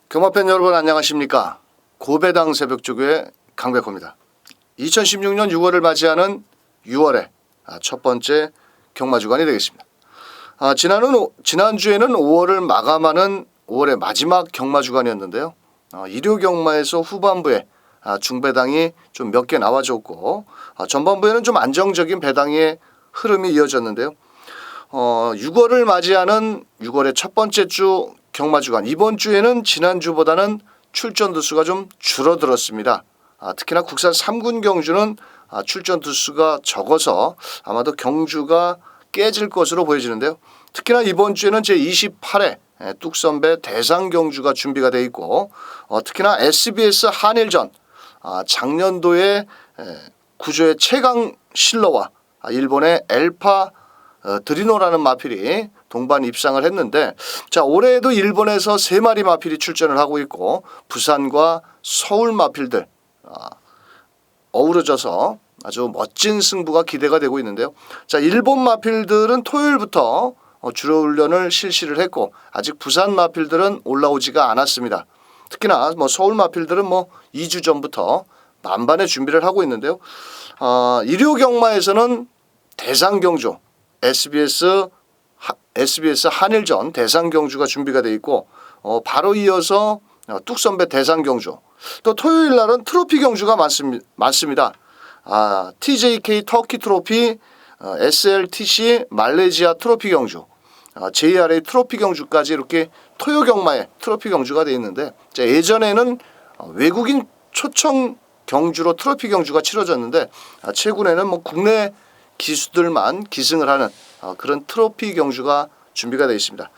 경마팬 여러분 안녕하십니까. 고배당 새벽조교의 강백호입니다. 2016년 6월을 맞이하는 6월의 첫 번째 경마주간이 되겠습니다. 지난주에는 5월을 마감하는 5월의 마지막 경마주간이었는데요. 일요 경마에서 후반부에 중배당이 좀 몇 개 나와줬고 전반부에는 좀 안정적인 배당의 흐름이 이어졌는데요. 6월을 맞이하는 6월의 첫 번째 주 경마주간, 이번 주에는 지난주보다는 출전 두수가 좀 줄어들었습니다. 특히나 국산 3군 경주는 출전 두수가 적어서 아마도 경주가 깨질 것으로 보여지는데요. 특히나 이번 주에는 제28회 뚝선배 대상 경주가 준비가 돼 있고 특히나 SBS 한일전, 작년도에 구조의 최강 실러와 일본의 엘파 드리노라는 마필이 동반 입상을 했는데, 자, 올해에도 일본에서 3마리 마필이 출전을 하고 있고 부산과 서울 마필들 어우러져서 아주 멋진 승부가 기대가 되고 있는데요. 자, 일본 마필들은 토요일부터 주로 훈련을 실시를 했고 아직 부산 마필들은 올라오지가 않았습니다. 특히나 서울 마필들은 2주 전부터 만반의 준비를 하고 있는데요. 일요 경마에서는 대상 경주 SBS 한일전 대상 경주가 준비가 돼 있고 바로 이어서 뚝선배 대상 경주, 또 토요일 날은 트로피 경주가 많습니다. TJK 터키 트로피, SLTC 말레이시아 트로피 경주, JRA 트로피 경주까지 이렇게 토요 경마에 트로피 경주가 돼 있는데, 예전에는 외국인 초청 경주로 트로피 경주가 치러졌는데 최근에는 국내 기수들만 기승을 하는 그런 트로피 경주가 준비가 되어 있습니다.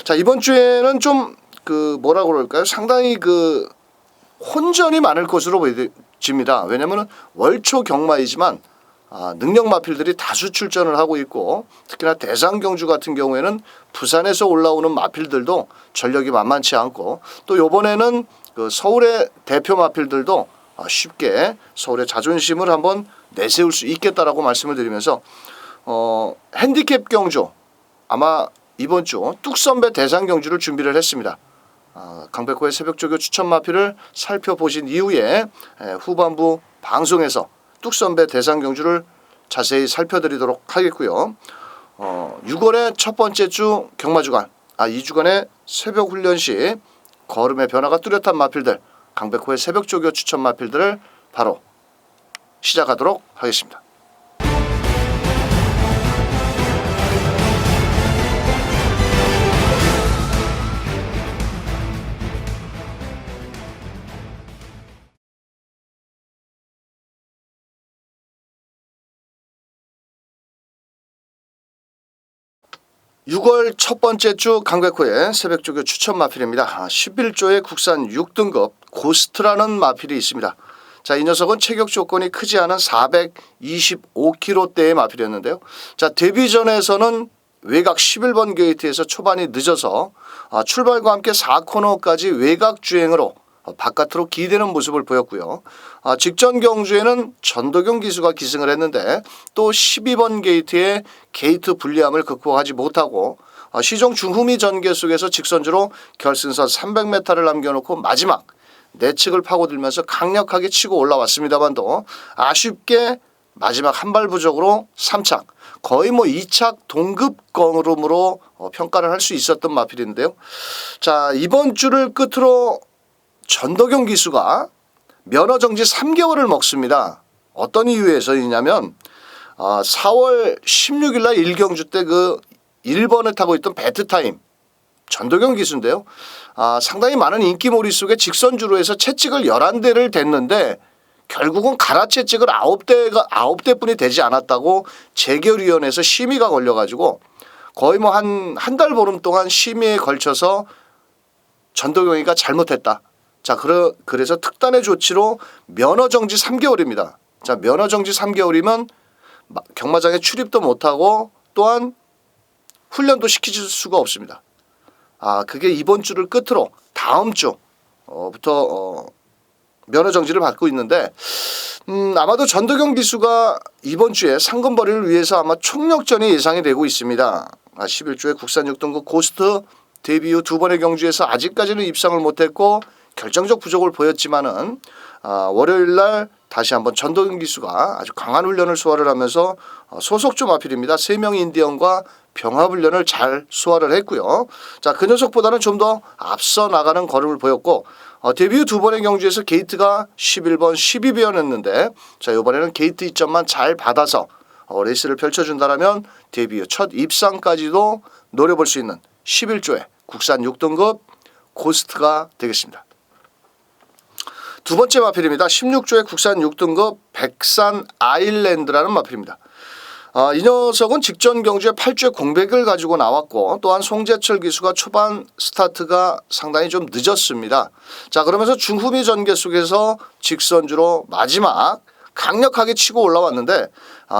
자, 이번 주에는 좀 뭐라고 그럴까요? 상당히 혼전이 많을 것으로 보여집니다. 왜냐하면 월초 경마이지만 능력 마필들이 다수 출전을 하고 있고 특히나 대상 경주 같은 경우에는 부산에서 올라오는 마필들도 전력이 만만치 않고, 또 이번에는 서울의 대표 마필들도 쉽게 서울의 자존심을 한번 내세울 수 있겠다라고 말씀을 드리면서 핸디캡 경주, 아마 이번 주 뚝선배 대상 경주를 준비를 했습니다. 강백호의 새벽조교 추천 마필을 살펴보신 이후에 후반부 방송에서 뚝선배 대상 경주를 자세히 살펴드리도록 하겠고요. 6월의 첫 번째 주 경마주간, 이 주간의 새벽 훈련 시 걸음의 변화가 뚜렷한 마필들, 강백호의 새벽조교 추천 마필들을 바로 시작하도록 하겠습니다. (6월) 첫 번째 주 강백호의 새벽조교 추천 마필입니다. 11조의 국산 6등급 고스트라는 마필이 있습니다. 자, 이 녀석은 체격 조건이 크지 않은 425kg대의 마필이었는데요. 자, 데뷔전에서는 외곽 11번 게이트에서 초반이 늦어서 출발과 함께 4코너까지 외곽 주행으로 바깥으로 기대는 모습을 보였고요. 직전 경주에는 전도경 기수가 기승을 했는데 또 12번 게이트의 게이트 불리함을 극복하지 못하고 시종 중후미 전개 속에서 직선주로 결승선 300m를 남겨놓고 마지막 내측을 파고들면서 강력하게 치고 올라왔습니다만도 아쉽게 마지막 한 발 부족으로 3착, 거의 2착 동급 걸음으로 평가를 할 수 있었던 마필인데요. 자, 이번 주를 끝으로 전도경 기수가 면허정지 3개월을 먹습니다. 어떤 이유에서이냐면 4월 16일 날 1경주 때 1번을 타고 있던 배트타임 전도경 기수인데요. 상당히 많은 인기몰이 속에 직선주로 해서 채찍을 11대를 댔는데 결국은 가라 채찍을 9대뿐이 되지 않았다고 재결위원회에서 심의가 걸려가지고 거의 한 달 보름 동안 심의에 걸쳐서 전도경이가 잘못했다. 자, 그래서 특단의 조치로 면허정지 3개월입니다. 자, 면허정지 3개월이면 경마장에 출입도 못하고 또한 훈련도 시킬 수가 없습니다. 그게 이번 주를 끝으로 다음 주부터 면허 정지를 받고 있는데 아마도 전도경 기수가 이번 주에 상금벌이를 위해서 아마 총력전이 예상이 되고 있습니다. 11조에 국산 6등급 고스트 데뷔 후 두 번의 경주에서 아직까지는 입상을 못했고 결정적 부족을 보였지만은 월요일 날 다시 한번 전도경 기수가 아주 강한 훈련을 소화를 하면서 소속주 마필입니다. 3명의 인디언과 병합 훈련을 잘 소화를 했고요. 자, 그 녀석보다는 좀 더 앞서 나가는 걸음을 보였고 데뷔 후 두 번의 경주에서 게이트가 11번, 12번이었는데 자, 이번에는 게이트 2점만 잘 받아서 레이스를 펼쳐준다라면 데뷔 후 첫 입상까지도 노려볼 수 있는 11조의 국산 6등급 고스트가 되겠습니다. 두 번째 마필입니다. 16조의 국산 6등급 백산 아일랜드라는 마필입니다. 이 녀석은 직전 경주에 8주의 공백을 가지고 나왔고 또한 송재철 기수가 초반 스타트가 상당히 좀 늦었습니다. 자, 그러면서 중후미 전개 속에서 직선주로 마지막 강력하게 치고 올라왔는데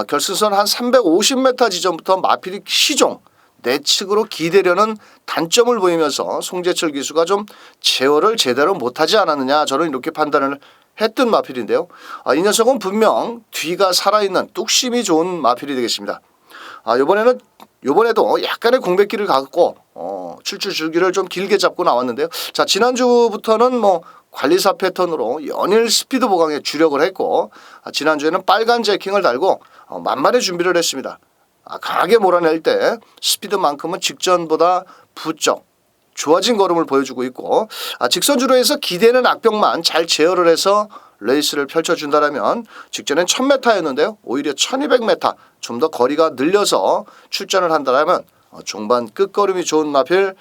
결승선 한 350m 지점부터 마필이 시종 내측으로 기대려는 단점을 보이면서 송재철 기수가 좀 제어를 제대로 못하지 않았느냐, 저는 이렇게 판단을 했던 마필인데요. 이 녀석은 분명 뒤가 살아있는 뚝심이 좋은 마필이 되겠습니다. 이번에도 약간의 공백기를 갖고 출출 줄기를 좀 길게 잡고 나왔는데요. 자, 지난주부터는 관리사 패턴으로 연일 스피드 보강에 주력을 했고 지난주에는 빨간 재킹을 달고 만만의 준비를 했습니다. 강하게 몰아낼 때 스피드만큼은 직전보다 부쩍 좋아진 걸음을 보여주고 있고 직선주로 해서 기대는 악병만 잘 제어를 해서 레이스를 펼쳐준다라면 직전엔 1000m였는데요. 오히려 1200m 좀 더 거리가 늘려서 출전을 한다라면 종반 끝걸음이 좋은 마필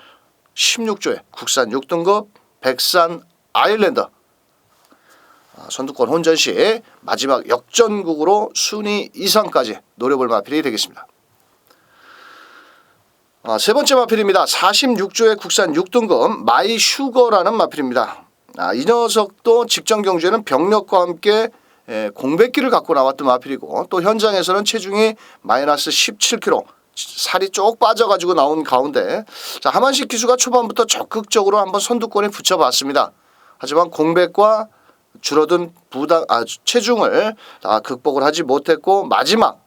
16조의 국산 6등급 백산 아일랜드 선두권 혼전 시 마지막 역전국으로 순위 이상까지 노려볼 마필이 되겠습니다. 세 번째 마필입니다. 46조의 국산 6등급 마이 슈거라는 마필입니다. 이 녀석도 직전 경주에는 병력과 함께 공백기를 갖고 나왔던 마필이고 또 현장에서는 체중이 마이너스 17kg 살이 쭉 빠져가지고 나온 가운데 자, 하만식 기수가 초반부터 적극적으로 한번 선두권에 붙여봤습니다. 하지만 공백과 줄어든 체중을 극복을 하지 못했고 마지막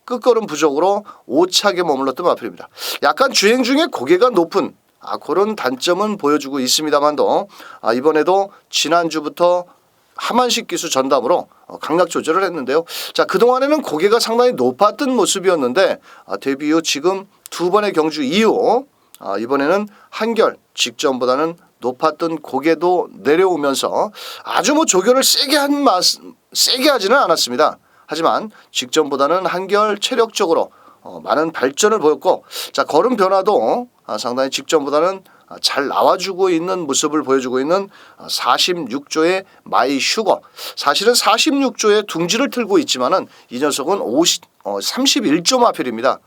끝걸음 부족으로 오차게 머물렀던 마필입니다. 약간 주행 중에 고개가 높은 그런 단점은 보여주고 있습니다만도 이번에도 지난주부터 하만식 기수 전담으로 강약 조절을 했는데요. 자, 그동안에는 고개가 상당히 높았던 모습이었는데 데뷔 후 지금 두 번의 경주 이후 이번에는 한결 직전보다는 높았던 고개도 내려오면서 아주 조결을 세게 하지는 않았습니다. 하지만 직전보다는 한결 체력적으로 많은 발전을 보였고 자, 걸음 변화도 상당히 직전보다는 잘 나와주고 있는 모습을 보여주고 있는 46조의 마이 슈거. 사실은 46조의 둥지를 틀고 있지만은 이 녀석은 31조 마필입니다.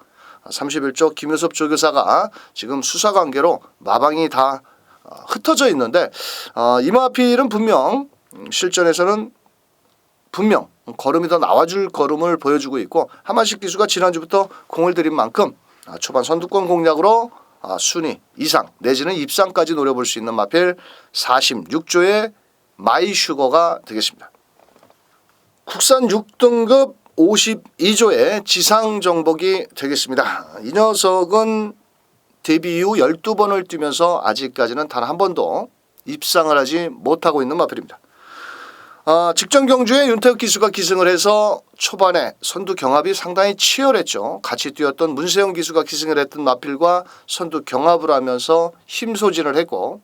31조 김효섭 조교사가 지금 수사 관계로 마방이 다 흩어져 있는데 이 마필은 분명 실전에서는 분명 걸음이 더 나와줄 걸음을 보여주고 있고 하만식 기수가 지난주부터 공을 들인 만큼 초반 선두권 공략으로 순위 이상 내지는 입상까지 노려볼 수 있는 마필 46조의 마이 슈거가 되겠습니다. 국산 6등급 52조의 지상정복이 되겠습니다. 이 녀석은 데뷔 이후 12번을 뛰면서 아직까지는 단 한 번도 입상을 하지 못하고 있는 마필입니다. 직전 경주에 윤태욱 기수가 기승을 해서 초반에 선두 경합이 상당히 치열했죠. 같이 뛰었던 문세영 기수가 기승을 했던 마필과 선두 경합을 하면서 힘소진을 했고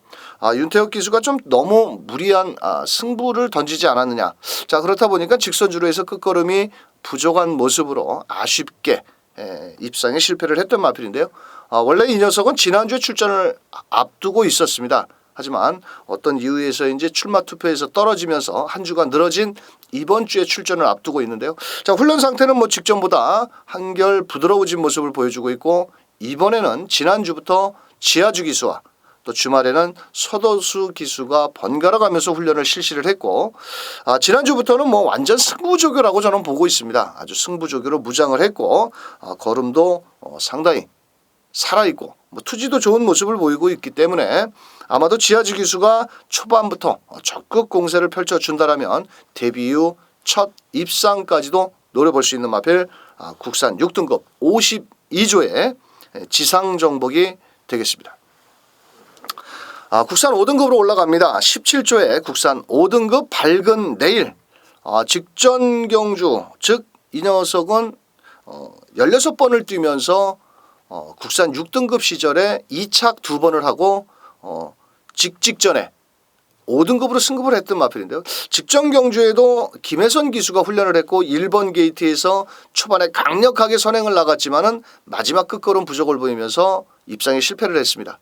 윤태욱 기수가 좀 너무 무리한 승부를 던지지 않았느냐. 자, 그렇다 보니까 직선주로 해서 끝걸음이 부족한 모습으로 아쉽게 입상에 실패를 했던 마필인데요. 원래 이 녀석은 지난주에 출전을 앞두고 있었습니다. 하지만 어떤 이유에서인지 출마 투표에서 떨어지면서 한 주간 늘어진 이번 주에 출전을 앞두고 있는데요. 자, 훈련 상태는 직전보다 한결 부드러워진 모습을 보여주고 있고 이번에는 지난주부터 지하주 기수와 또 주말에는 서도수 기수가 번갈아 가면서 훈련을 실시를 했고 지난주부터는 뭐 완전 승부조교라고 저는 보고 있습니다. 아주 승부조교로 무장을 했고 걸음도 상당히 살아있고 뭐 투지도 좋은 모습을 보이고 있기 때문에 아마도 지하주 기수가 초반부터 적극 공세를 펼쳐준다라면 데뷔 이후 첫 입상까지도 노려볼 수 있는 마필 국산 6등급 52조의 지상 정복이 되겠습니다. 국산 5등급으로 올라갑니다. 17조의 국산 5등급 밝은 내일 직전 경주 즉 이 녀석은 16번을 뛰면서 국산 6등급 시절에 2착 2번을 하고 직전에 5등급으로 승급을 했던 마필인데요. 직전 경주에도 김혜선 기수가 훈련을 했고 1번 게이트에서 초반에 강력하게 선행을 나갔지만은 마지막 끝걸음 부족을 보이면서 입상에 실패를 했습니다.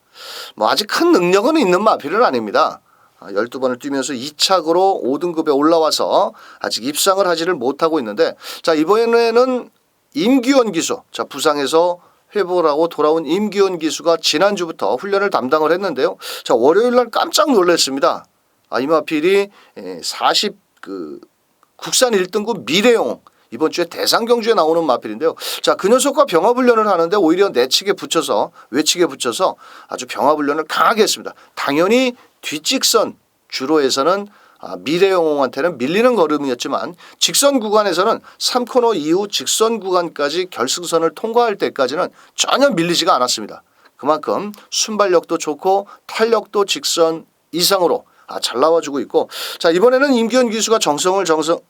뭐 아직 큰 능력은 있는 마필은 아닙니다. 12번을 뛰면서 2착으로 5등급에 올라와서 아직 입상을 하지를 못하고 있는데 자 이번에는 임규원 기수 부상에서 회복을 하고 돌아온 임규원 기수가 지난주부터 훈련을 담당을 했는데요. 자 월요일 날 깜짝 놀랐습니다. 이 마필이 국산 1등급 미래용 이번 주에 대상 경주에 나오는 마필인데요. 자, 그 녀석과 병합 훈련을 하는데 오히려 외측에 붙여서 아주 병합 훈련을 강하게 했습니다. 당연히 뒷직선 주로에서는 미래영웅한테는 밀리는 걸음이었지만 직선 구간에서는 3코너 이후 직선 구간까지 결승선을 통과할 때까지는 전혀 밀리지가 않았습니다. 그만큼 순발력도 좋고 탄력도 직선 이상으로 잘 나와주고 있고 자 이번에는 임기현 기수가 정성의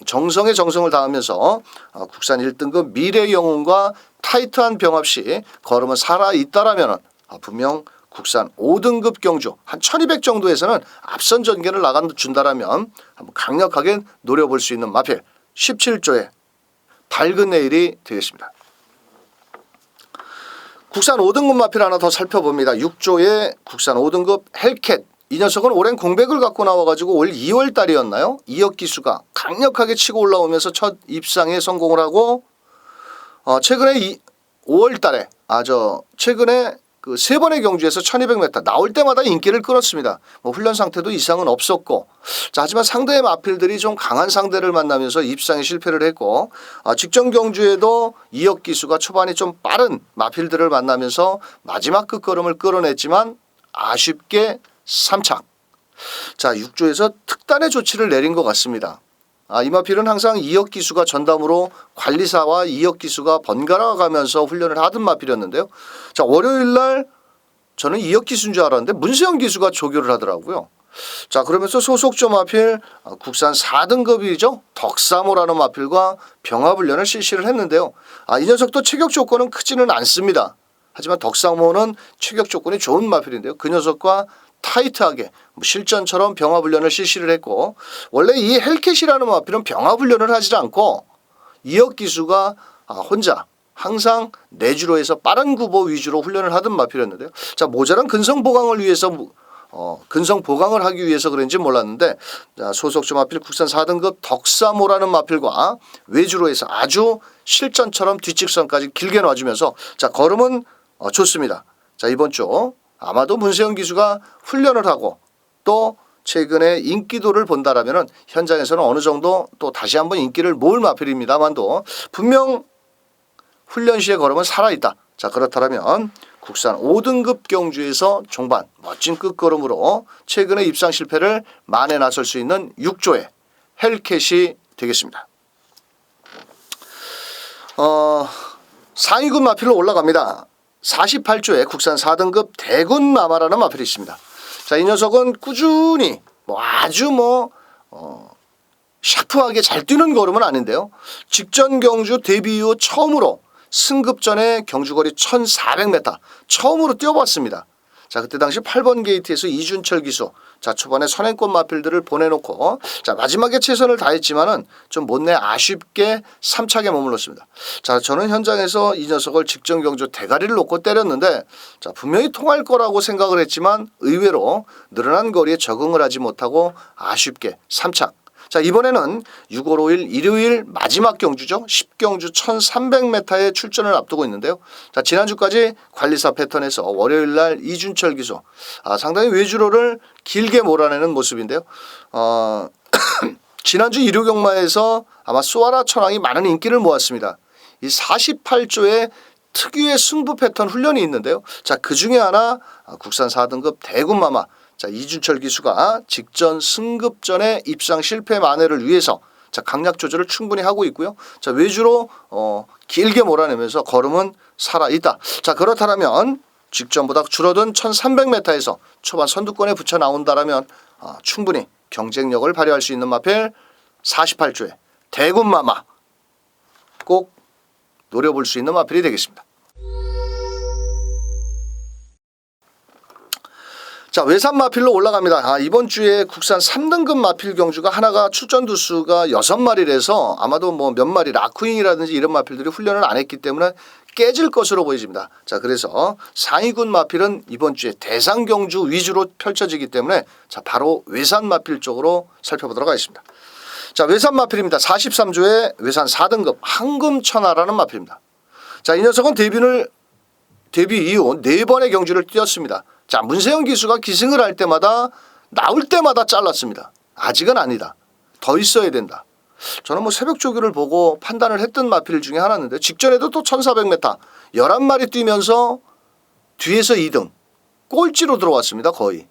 정성을 다하면서 국산 1등급 미래영웅과 타이트한 병합 시 걸음은 살아있다라면 분명 국산 5등급 경주 한 1200 정도에서는 앞선 전개를 나가준다라면 한번 강력하게 노려볼 수 있는 마필 17조의 밝은 내일이 되겠습니다. 국산 5등급 마필 하나 더 살펴봅니다. 6조의 국산 5등급 헬캣 이 녀석은 오랜 공백을 갖고 나와가지고 올 2월 달이었나요? 이혁 기수가 강력하게 치고 올라오면서 첫 입상에 성공을 하고 최근에 5월 달에 최근에 그 3번의 경주에서 1200m 나올 때마다 인기를 끌었습니다. 뭐 훈련 상태도 이상은 없었고 하지만 상대의 마필들이 좀 강한 상대를 만나면서 입상에 실패를 했고 직전 경주에도 이혁 기수가 초반에 좀 빠른 마필들을 만나면서 마지막 끝걸음을 끌어냈지만 아쉽게 3착. 자 6조에서 특단의 조치를 내린 것 같습니다. 이 마필은 항상 이혁 기수가 전담으로 관리사와 이혁 기수가 번갈아 가면서 훈련을 하던 마필이었는데요. 자 월요일 날 저는 이혁 기수인 줄 알았는데 문세영 기수가 조교를 하더라고요. 자 그러면서 소속조 마필 국산 4등급이죠. 덕사모라는 마필과 병합 훈련을 실시를 했는데요. 이 녀석도 체격 조건은 크지는 않습니다. 하지만 덕사모는 체격 조건이 좋은 마필인데요. 그 녀석과 타이트하게 실전처럼 병합훈련을 실시를 했고 원래 이 헬캣이라는 마필은 병합훈련을 하지 않고 이혁 기수가 혼자 항상 내주로에서 빠른 구보 위주로 훈련을 하던 마필이었는데요. 자 모자란 근성 보강을 하기 위해서 그런지 몰랐는데 소속조 마필 국산 4등급 덕사모라는 마필과 외주로에서 아주 실전처럼 뒷직선까지 길게 놔주면서 자 걸음은 좋습니다. 자 이번 주 아마도 문세영 기수가 훈련을 하고 또 최근에 인기도를 본다라면 현장에서는 어느 정도 또 다시 한번 인기를 모을 마필입니다만도 분명 훈련 시의 걸음은 살아있다. 자 그렇다면 국산 5등급 경주에서 종반 멋진 끝걸음으로 최근에 입상 실패를 만회 나설 수 있는 6조의 헬캣이 되겠습니다. 상위군 마필로 올라갑니다. 48조의 국산 4등급 대군마마라는 마필이 있습니다. 자, 이 녀석은 꾸준히 아주 샤프하게 잘 뛰는 걸음은 아닌데요. 직전 경주 데뷔 이후 처음으로 승급 전에 경주거리 1400m 처음으로 뛰어봤습니다. 자 그때 당시 8번 게이트에서 이준철 기수 자 초반에 선행권 마필들을 보내놓고 자 마지막에 최선을 다했지만은 좀 못내 아쉽게 3착에 머물렀습니다. 자 저는 현장에서 이 녀석을 직전 경주 대가리를 놓고 때렸는데 자 분명히 통할 거라고 생각을 했지만 의외로 늘어난 거리에 적응을 하지 못하고 아쉽게 3착. 자, 이번에는 6월 5일 일요일 마지막 경주죠. 10경주 1300m에 출전을 앞두고 있는데요. 자, 지난주까지 관리사 패턴에서 월요일 날 이준철 기수 상당히 외주로를 길게 몰아내는 모습인데요. 지난주 일요 경마에서 아마 수아라 천왕이 많은 인기를 모았습니다. 이 48조의 특유의 승부 패턴 훈련이 있는데요. 자, 그 중에 하나 국산 4등급 대군마마. 자, 이준철 기수가 직전 승급전의 입상 실패 만회를 위해서 자, 강약 조절을 충분히 하고 있고요. 자, 외주로 길게 몰아내면서 걸음은 살아 있다. 자, 그렇다면 직전보다 줄어든 1300m에서 초반 선두권에 붙여 나온다라면 충분히 경쟁력을 발휘할 수 있는 마필 48조의 대군마마 꼭 노려볼 수 있는 마필이 되겠습니다. 자, 외산 마필로 올라갑니다. 이번 주에 국산 3등급 마필 경주가 하나가 출전 두수가 6마리라서 아마도 뭐 몇 마리 라쿠잉이라든지 이런 마필들이 훈련을 안 했기 때문에 깨질 것으로 보여집니다. 자, 그래서 상위군 마필은 이번 주에 대상 경주 위주로 펼쳐지기 때문에 자, 바로 외산 마필 쪽으로 살펴보도록 하겠습니다. 자, 외산 마필입니다. 43조의 외산 4등급 황금천하라는 마필입니다. 자, 이 녀석은 데뷔 이후 4번의 경주를 뛰었습니다. 자, 문세영 기수가 기승을 할 때마다 나올 때마다 잘랐습니다. 아직은 아니다. 더 있어야 된다. 저는 뭐 새벽 조교를 보고 판단을 했던 마필 중에 하나인데 직전에도 또 1400m 11마리 뛰면서 뒤에서 2등 꼴찌로 들어왔습니다. 거의.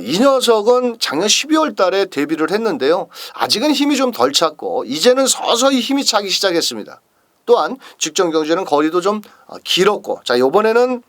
이 녀석은 작년 12월 달에 데뷔를 했는데요. 아직은 힘이 좀 덜 찼고 이제는 서서히 힘이 차기 시작했습니다. 또한 직전 경주에는 거리도 좀 길었고 자, 이번에는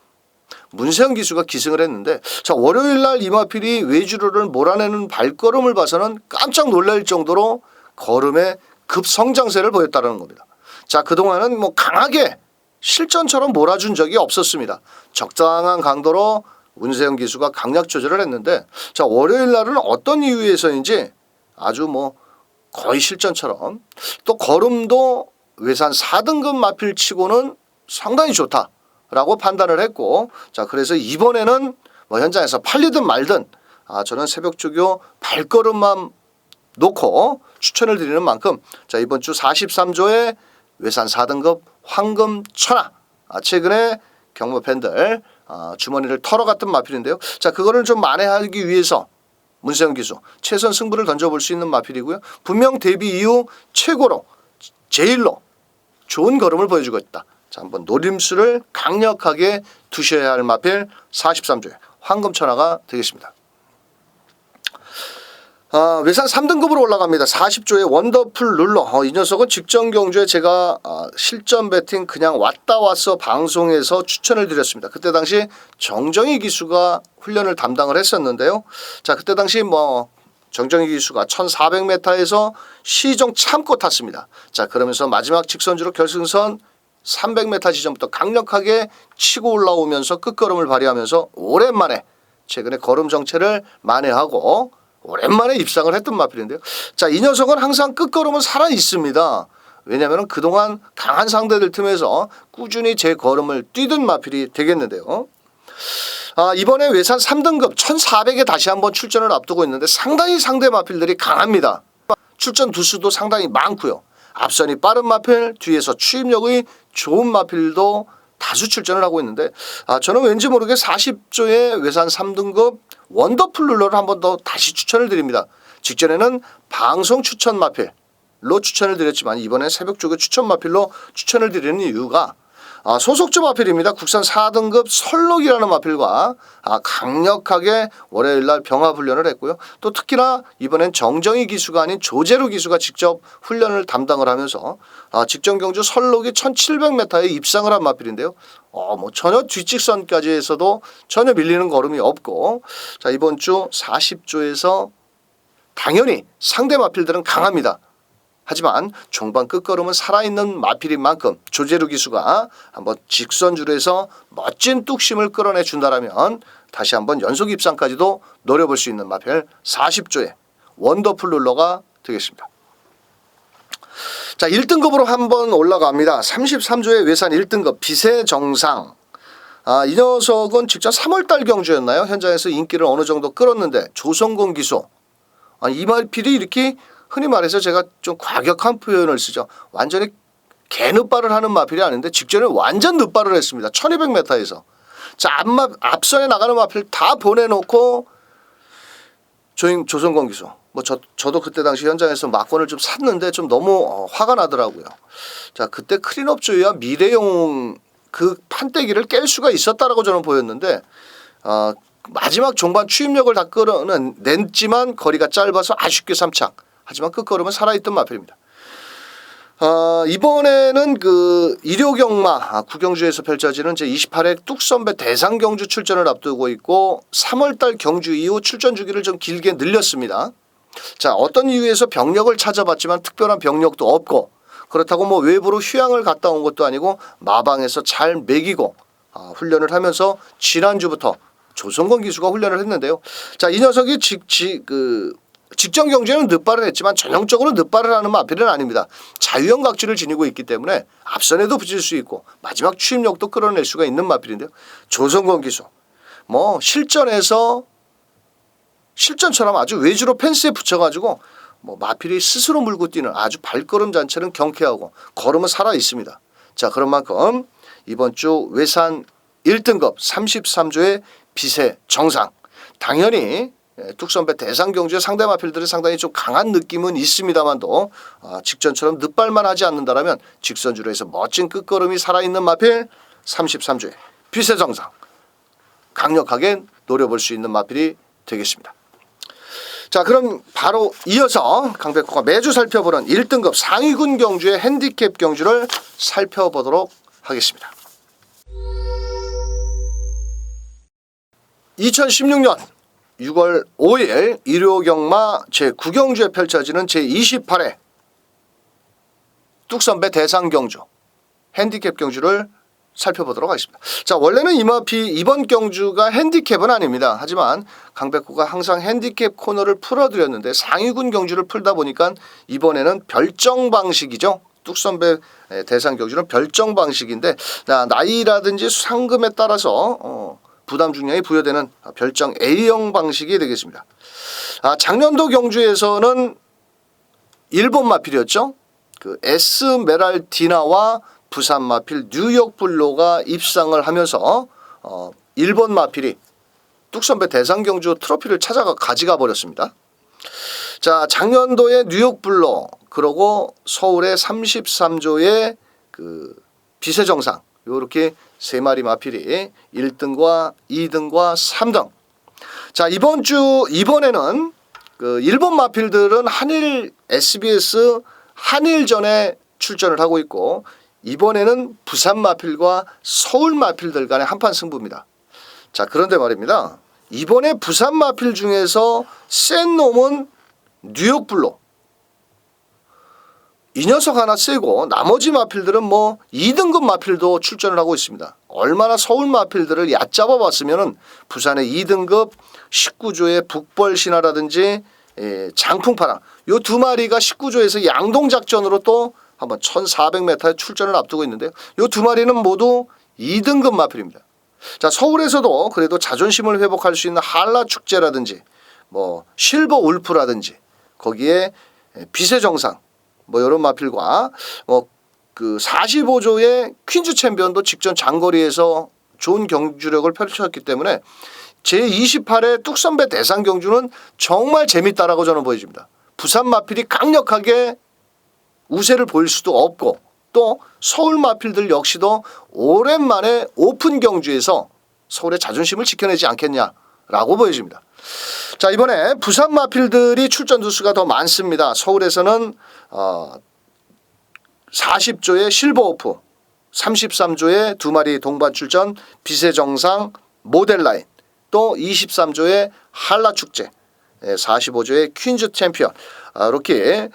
문세영 기수가 기승을 했는데 자, 월요일 날 이마필이 외주로를 몰아내는 발걸음을 봐서는 깜짝 놀랄 정도로 걸음의 급성장세를 보였다는 겁니다. 자, 그동안은 뭐 강하게 실전처럼 몰아준 적이 없었습니다. 적당한 강도로 문세영 기수가 강약 조절을 했는데 자, 월요일 날은 어떤 이유에서인지 아주 뭐 거의 실전처럼 또 걸음도 외산 4등급 마필 치고는 상당히 좋다라고 판단을 했고 자, 그래서 이번에는 뭐 현장에서 팔리든 말든 저는 새벽조교 발걸음만 놓고 추천을 드리는 만큼 자, 이번 주 43조의 외산 4등급 황금천하 최근에 경마 팬들 주머니를 털어갔던 마필인데요. 자, 그거를 좀 만회하기 위해서 문세영 기수 최선 승부를 던져볼 수 있는 마필이고요. 분명 데뷔 이후 최고로 제일로 좋은 걸음을 보여주고 있다. 자, 한번 노림수를 강력하게 두셔야 할 마필 43조의 황금천하가 되겠습니다. 외산 3등급으로 올라갑니다. 40조의 원더풀 룰러. 이 녀석은 직전 경주에 제가 실전 배팅 그냥 왔다 왔어 방송에서 추천을 드렸습니다. 그때 당시 정정희 기수가 훈련을 담당을 했었는데요. 자, 그때 당시 뭐 정정희 기수가 1400m에서 시종 참고 탔습니다. 자, 그러면서 마지막 직선주로 결승선 300m 지점부터 강력하게 치고 올라오면서 끝걸음을 발휘하면서 오랜만에 최근에 걸음 정체를 만회하고 오랜만에 입상을 했던 마필인데요. 자, 이 녀석은 항상 끝걸음은 살아 있습니다. 왜냐하면 그동안 강한 상대들 틈에서 꾸준히 제 걸음을 뛰던 마필이 되겠는데요. 이번에 외산 3등급 1400에 다시 한번 출전을 앞두고 있는데 상당히 상대 마필들이 강합니다. 출전 두수도 상당히 많고요. 앞선이 빠른 마필, 뒤에서 추임력의 좋은 마필도 다수 출전을 하고 있는데 저는 왠지 모르게 40조의 외산 3등급 원더풀 룰러를 한 번 더 다시 추천을 드립니다. 직전에는 방송 추천 마필로 추천을 드렸지만 이번에 새벽조교 추천 마필로 추천을 드리는 이유가 소속주 마필입니다. 국산 4등급 설록이라는 마필과 강력하게 월요일날 병합훈련을 했고요. 또 특히나 이번엔 정정희 기수가 아닌 조재루 기수가 직접 훈련을 담당을 하면서 직전 경주 설록이 1700m에 입상을 한 마필인데요. 뭐 전혀 뒷직선까지 해서도 전혀 밀리는 걸음이 없고 자, 이번 주 40조에서 당연히 상대 마필들은 강합니다. 하지만 종반 끝걸음은 살아있는 마필인 만큼 조재루 기수가 한번 직선주로 해서 멋진 뚝심을 끌어내 준다라면 다시 한번 연속 입상까지도 노려볼 수 있는 마필 40조의 원더풀 룰러가 되겠습니다. 자, 1등급으로 한번 올라갑니다. 33조의 외산 1등급 빛의 정상. 이 녀석은 직전 3월달 경주였나요? 현장에서 인기를 어느 정도 끌었는데 조성곤 기수 이 마필이 이렇게 흔히 말해서 제가 좀 과격한 표현을 쓰죠. 완전히 개늪발을 하는 마필이 아닌데 직전에 완전 늪발을 했습니다. 1200m에서. 자, 앞선에 나가는 마필 다 보내놓고 조성권 기수. 저도 그때 당시 현장에서 막건을 좀 샀는데 좀 너무 화가 나더라고요. 자, 그때 클린업 조이와 미래용 그 판때기를 깰 수가 있었다라고 저는 보였는데 마지막 종반 추임력을 다 끌어냈지만 거리가 짧아서 아쉽게 3착. 하지만 끝걸음은 살아있던 마필입니다. 이번에는 그 일요경마 구경주에서 펼쳐지는 제28회 뚝선배 대상경주 출전을 앞두고 있고 3월달 경주 이후 출전 주기를 좀 길게 늘렸습니다. 자, 어떤 이유에서 병력을 찾아봤지만 특별한 병력도 없고 그렇다고 뭐 외부로 휴양을 갔다 온 것도 아니고 마방에서 잘 먹이고 훈련을 하면서 지난주부터 조성권 기수가 훈련을 했는데요. 자, 이 녀석이 직전 경주에는 늪발을 했지만 전형적으로 늪발을 하는 마필은 아닙니다. 자유형 각지를 지니고 있기 때문에 앞선에도 붙일 수 있고 마지막 추임력도 끌어낼 수가 있는 마필인데요. 조성권 기수 실전처럼 아주 외주로 펜스에 붙여가지고 마필이 스스로 물고 뛰는 아주 발걸음 자체는 경쾌하고 걸음은 살아 있습니다. 자, 그런 만큼 이번 주 외산 1등급 33조의 빛의 정상 당연히 뚝선배 대상경주의 상대 마필들이 상당히 좀 강한 느낌은 있습니다만도 직전처럼 늪발만 하지 않는다라면 직선주로 해서 멋진 끝걸음이 살아있는 마필 33조의 빛의 정상 강력하게 노려볼 수 있는 마필이 되겠습니다. 자, 그럼 바로 이어서 강백호가 매주 살펴보는 1등급 상위군 경주의 핸디캡 경주를 살펴보도록 하겠습니다. 2016년 6월 5일 일요경마 제9경주에 펼쳐지는 제28회 뚝선배 대상경주 핸디캡 경주를 살펴보도록 하겠습니다. 자, 원래는 이번 경주가 핸디캡은 아닙니다. 하지만 강백호가 항상 핸디캡 코너를 풀어드렸는데 상위군 경주를 풀다 보니까 이번에는 별정 방식이죠. 뚝선배 대상 경주는 별정 방식인데 나이라든지 상금에 따라서 부담 중량이 부여되는 별정 A형 방식이 되겠습니다. 작년도 경주에서는 일본 마필이었죠. 그 에스메랄디나와 부산 마필 뉴욕 블로가 입상을 하면서 일본 마필이 뚝선배 대상 경주 트로피를 가져가 버렸습니다. 자, 작년도에 뉴욕 블로 그리고 서울의 33조의 그 빛의 정상 이렇게 세 마리 마필이 1등과 2등과 3등. 자, 이번에는 그 일본 마필들은 한일 SBS 한일전에 출전을 하고 있고 이번에는 부산 마필과 서울 마필들 간의 한판 승부입니다. 자, 그런데 말입니다. 이번에 부산 마필 중에서 센 놈은 뉴욕 블로. 이 녀석 하나 세고 나머지 마필들은 2등급 마필도 출전을 하고 있습니다. 얼마나 서울 마필들을 얕잡아 봤으면은 부산의 2등급 19조의 북벌신화라든지 장풍파랑 요 두 마리가 19조에서 양동작전으로 또 한번 1400m에 출전을 앞두고 있는데요. 요 두 마리는 모두 2등급 마필입니다. 자, 서울에서도 그래도 자존심을 회복할 수 있는 한라 축제라든지 실버 울프라든지 거기에 빛의 정상 이런 마필과 그 45조의 퀸즈 챔피언도 직전 장거리에서 좋은 경주력을 펼쳤기 때문에 제28회 뚝선배 대상 경주는 정말 재밌다라고 저는 보여집니다. 부산 마필이 강력하게 우세를 보일 수도 없고 또 서울 마필들 역시도 오랜만에 오픈 경주에서 서울의 자존심을 지켜내지 않겠냐라고 보여집니다. 자, 이번에 부산 마필들이 출전 두수가 더 많습니다. 서울에서는 40조의 실버오프, 33조의 두 마리 동반 출전 빛의 정상 모델라인, 또 23조의 한라축제, 45조의 퀸즈 챔피언 이렇게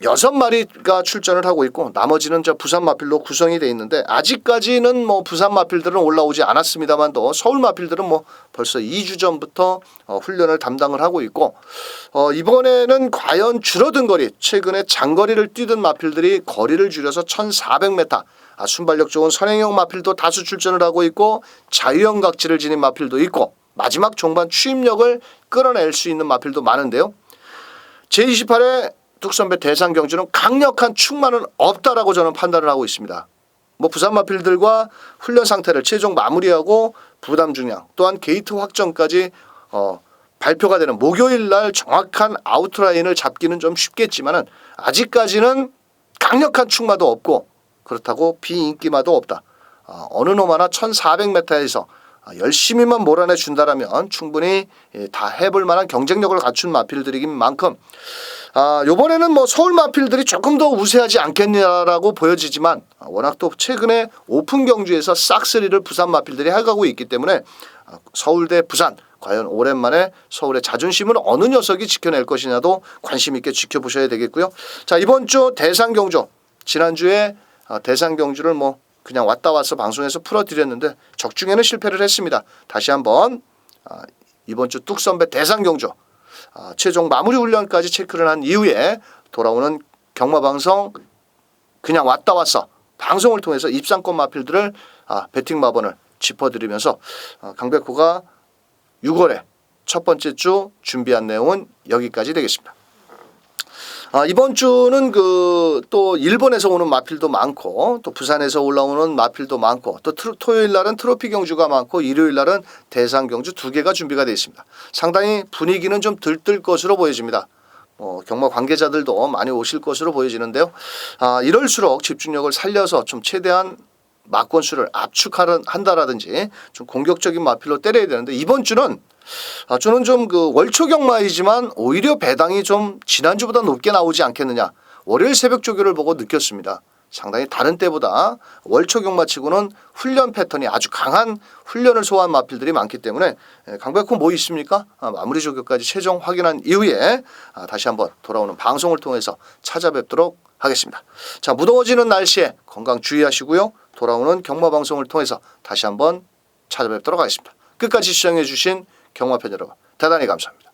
6마리가 출전을 하고 있고 나머지는 부산 마필로 구성이 되어 있는데 아직까지는 부산 마필들은 올라오지 않았습니다만도 서울 마필들은 벌써 2주 전부터 훈련을 담당을 하고 있고 이번에는 과연 줄어든 거리 최근에 장거리를 뛰던 마필들이 거리를 줄여서 1400m 순발력 좋은 선행형 마필도 다수 출전을 하고 있고 자유형 각지를 지닌 마필도 있고 마지막 종반 추임력을 끌어낼 수 있는 마필도 많은데요. 제28회 뚝선배 대상 경주는 강력한 충만은 없다라고 저는 판단을 하고 있습니다. 뭐 부산 마필들과 훈련 상태를 최종 마무리하고 부담 중량 또한 게이트 확정까지 발표가 되는 목요일 날 정확한 아웃라인을 잡기는 좀 쉽겠지만은 아직까지는 강력한 충마도 없고 그렇다고 비인기마도 없다. 어느 놈 하나 1400m에서 열심히만 몰아내 준다라면 충분히 다 해볼 만한 경쟁력을 갖춘 마필들이긴 만큼 요번에는 뭐 서울 마필들이 조금 더 우세하지 않겠냐라고 보여지지만 워낙 또 최근에 오픈 경주에서 싹쓸이를 부산 마필들이 해가고 있기 때문에 서울 대 부산 과연 오랜만에 서울의 자존심을 어느 녀석이 지켜낼 것이냐도 관심 있게 지켜보셔야 되겠고요. 자, 이번 주 대상 경주 지난주에 대상 경주를 뭐 그냥 왔다 와서 방송에서 풀어드렸는데 적중에는 실패를 했습니다. 다시 한번 이번 주 뚝선배 대상 경주 최종 마무리 훈련까지 체크를 한 이후에 돌아오는 경마방송 그냥 왔다 와서 방송을 통해서 입상권 마필들을 배팅 마번을 짚어드리면서 강백호가 6월에 첫 번째 주 준비한 내용은 여기까지 되겠습니다. 이번 주는 또 일본에서 오는 마필도 많고 또 부산에서 올라오는 마필도 많고 또 토요일 날은 트로피 경주가 많고 일요일 날은 대상 경주 2개가 준비가 되어 있습니다. 상당히 분위기는 좀 들뜰 것으로 보여집니다. 경마 관계자들도 많이 오실 것으로 보여지는데요. 이럴수록 집중력을 살려서 좀 최대한 마건수를 압축한다라든지 좀 공격적인 마필로 때려야 되는데 이번 주는 저는 좀 월초 경마이지만 오히려 배당이 좀 지난주보다 높게 나오지 않겠느냐. 월요일 새벽 조교를 보고 느꼈습니다. 상당히 다른 때보다 월초 경마치고는 훈련 패턴이 아주 강한 훈련을 소화한 마필들이 많기 때문에 강백호 뭐 있습니까? 마무리 조교까지 최종 확인한 이후에 다시 한번 돌아오는 방송을 통해서 찾아뵙도록 하겠습니다. 자, 무더워지는 날씨에 건강 주의하시고요. 돌아오는 경마 방송을 통해서 다시 한번 찾아뵙도록 하겠습니다. 끝까지 시청해 주신 경마팬 여러분 대단히 감사합니다.